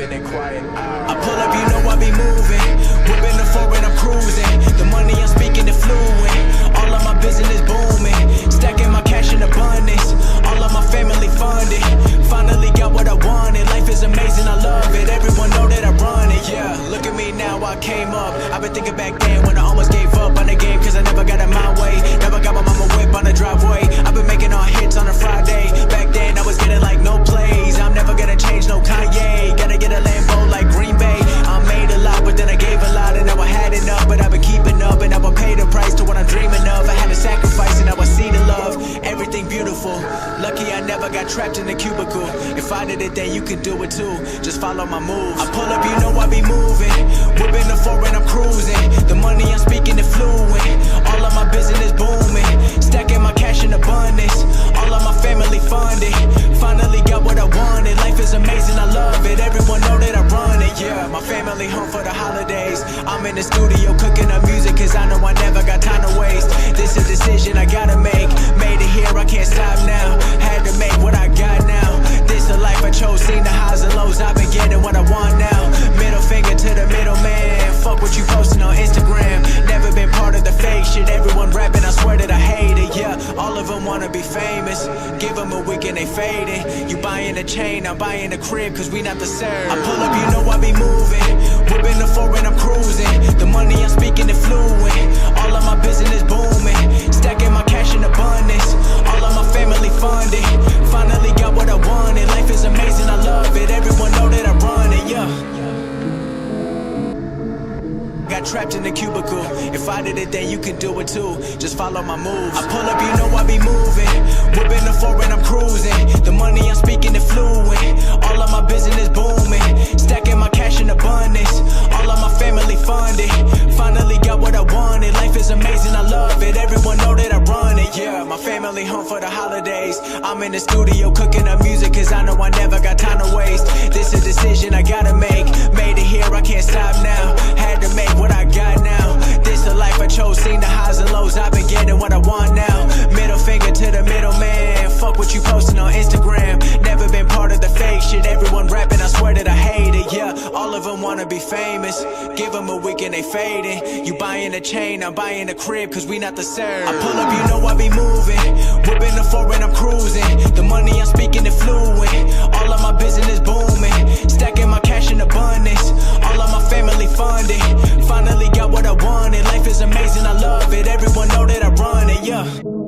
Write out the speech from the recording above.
keeping it quiet. I pull up, you know I be moving. Whipping the foreign, I'm cruising. The money I'm speaking is fluent. All of my business booming. Stacking my cash in abundance. All of my family funded. Finally got what I wanted. Life is amazing, I love it. Everyone know that I run it. Yeah, look at me now, I came up. I've been thinking back then when I almost gave up on the game, cause I never got it my way. Never got my mama whip on the driveway. I've been making all hits on a Friday. Back then I was getting like no plays. I'm never gonna change, no Kanye. Gotta get a Lambo like Green Bay. I made a lot, but then I gave a lot, and now I had enough. But I've been keeping up, and I will pay the price to what I'm dreaming of. I had to sacrifice, and now I see the love. Everything beautiful. Lucky I never got trapped in a cubicle. If I did it, then you can do it too. Just follow my moves. I pull up, you know I be moving. Whipping the foreign, I'm cruising. The money I'm speaking is fluent. All of my business booming. Stacking my cash in abundance. All of my family funded. Finally got what I wanted. Life is amazing, I love it. Everyone know that I run it. Yeah, my family home for the holidays. I'm in the studio cooking up music, cause I know I never got time to waste. This is a decision I gotta make. Made it here, I can't stop now. Had to make what I got now. This the life I chose, seen the highs and lows. I've been getting what I want now. Middle finger to the middleman. Fuck what you posting on Instagram. Never been part of the fake shit. Everyone rapping, I swear that I hate it. Yeah, all of them wanna be famous. Give them a week and they fading. You buying a chain, I'm buying a crib, cause we not the same. I pull up, you know I be moving. Whipping the foreign, I'm cruising. The money I'm speaking is fluent. All of my business booming. Stacking my cash in abundance. All of my family funded. Finally got what I wanted. Life is amazing, I love it. Everyone know that I run it, yeah. Got trapped in the cubicle. If I did it, then you can do it too. Just follow my moves. I pull up, you know I be moving. Whipping the foreign, I'm cruising. The money I'm speaking is fluent. All of my business booming. Stacking my cash in abundance. All of my family funded. Finally got what I wanted. Life is amazing, I love it. Everyone know that I run it. Yeah, my family home for the holidays. I'm in the studio cooking up music, cause I know I never got time to waste. This is a decision I gotta make. Made it here, I can't stop now. Had to make what I got now. This the life I chose, seen the highs and lows. I've been getting what I want now. Middle finger to the middleman. Fuck what you posting on Instagram. Never been part of the fake shit. Everyone rapping, I swear that I hate it. Yeah, all of them wanna be famous. Give them a week and they fading. You buying a chain, I'm buying a crib, cause we not the same. I pull up, you know I be moving. Whipping the foreign, I'm cruising. The money I'm speaking is fluent. All of my business booming. Stacking my cash in abundance. All of my family funded. Finally got what I wanted. Life is amazing, I love it. Everyone know that I run it, yeah.